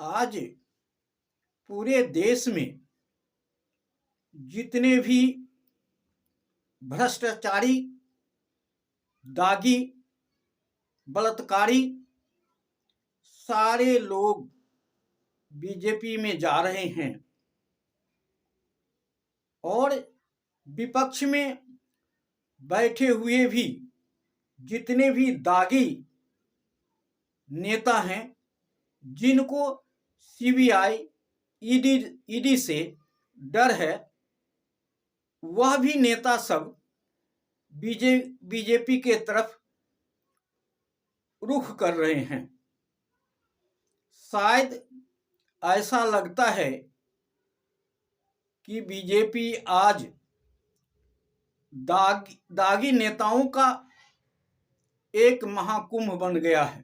आज पूरे देश में जितने भी भ्रष्टाचारी, दागी, बलात्कारी सारे लोग बीजेपी में जा रहे हैं और विपक्ष में बैठे हुए भी जितने भी दागी नेता हैं, जिनको सीबीआई, ईडी से डर है, वह भी नेता सब बीजेपी के तरफ रुख कर रहे हैं। शायद ऐसा लगता है कि बीजेपी आज दागी नेताओं का एक महाकुंभ बन गया है,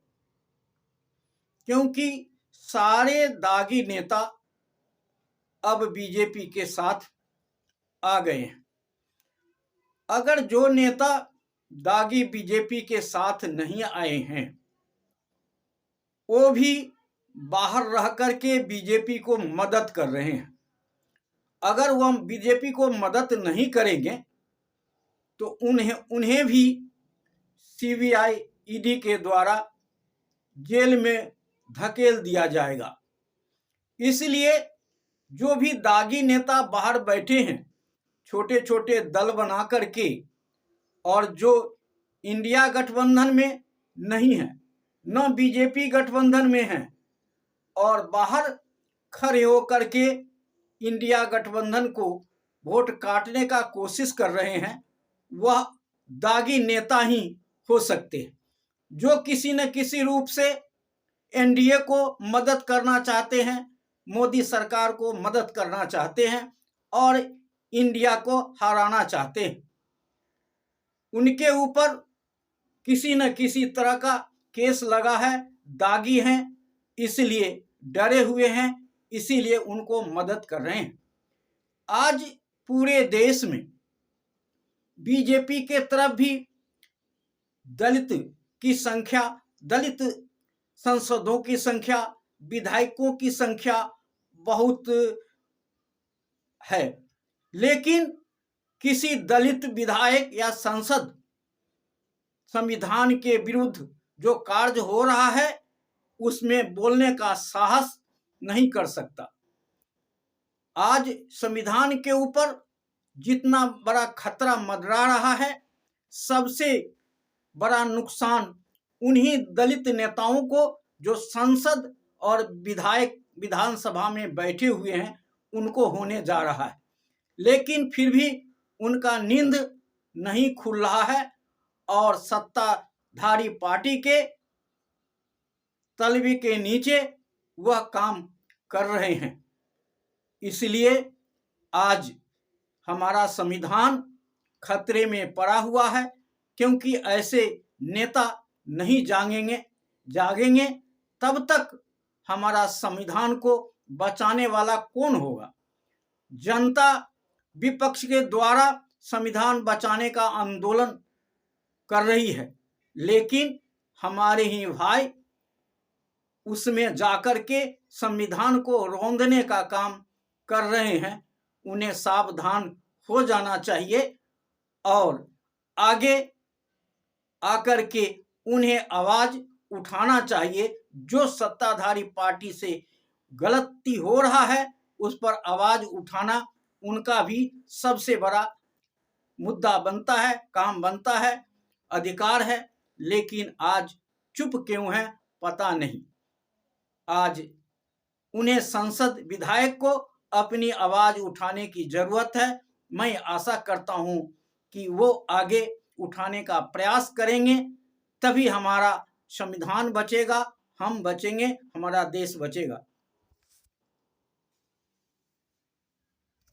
क्योंकि सारे दागी नेता अब बीजेपी के साथ आ गए हैं। अगर जो नेता दागी बीजेपी के साथ नहीं आए हैं, वो भी बाहर रह करके बीजेपी को मदद कर रहे हैं। अगर वह बीजेपी को मदद नहीं करेंगे तो उन्हें भी सीबीआई, ईडी के द्वारा जेल में धकेल दिया जाएगा। इसलिए जो भी दागी नेता बाहर बैठे हैं, छोटे छोटे दल बना करके, और जो इंडिया गठबंधन में नहीं है, न बीजेपी गठबंधन में है, और बाहर खड़े होकर के इंडिया गठबंधन को वोट काटने का कोशिश कर रहे हैं, वह दागी नेता ही हो सकते हैं, जो किसी न किसी रूप से एनडीए को मदद करना चाहते हैं, मोदी सरकार को मदद करना चाहते हैं और इंडिया को हराना चाहते हैं। उनके ऊपर किसी न किसी तरह का केस लगा है, दागी हैं, इसलिए डरे हुए हैं, इसीलिए उनको मदद कर रहे हैं। आज पूरे देश में बीजेपी के तरफ भी दलित की संख्या, दलित सांसदों की संख्या, विधायकों की संख्या बहुत है, लेकिन किसी दलित विधायक या सांसद संविधान के विरुद्ध जो कार्य हो रहा है उसमें बोलने का साहस नहीं कर सकता। आज संविधान के ऊपर जितना बड़ा खतरा मंडरा रहा है, सबसे बड़ा नुकसान उन्हीं दलित नेताओं को जो संसद और विधानसभा में बैठे हुए हैं उनको होने जा रहा है। लेकिन फिर भी उनका नींद नहीं खुल रहा है और सत्ताधारी पार्टी के तलवे के नीचे वह काम कर रहे हैं। इसलिए आज हमारा संविधान खतरे में पड़ा हुआ है, क्योंकि ऐसे नेता नहीं जागेंगे तब तक हमारा संविधान को बचाने वाला कौन होगा। जनता विपक्ष के द्वारा संविधान बचाने का आंदोलन कर रही है, लेकिन हमारे ही भाई उसमें जाकर के संविधान को रौंदने का काम कर रहे हैं। उन्हें सावधान हो जाना चाहिए और आगे आकर के उन्हें आवाज उठाना चाहिए। जो सत्ताधारी पार्टी से गलती हो रहा है उस पर आवाज उठाना उनका भी सबसे बड़ा मुद्दा बनता है, काम बनता है, अधिकार है। लेकिन आज चुप क्यों है पता नहीं। आज उन्हें संसद विधायक को अपनी आवाज उठाने की जरूरत है। मैं आशा करता हूं कि वो आगे उठाने का प्रयास करेंगे, तभी हमारा संविधान बचेगा, हम बचेंगे, हमारा देश बचेगा।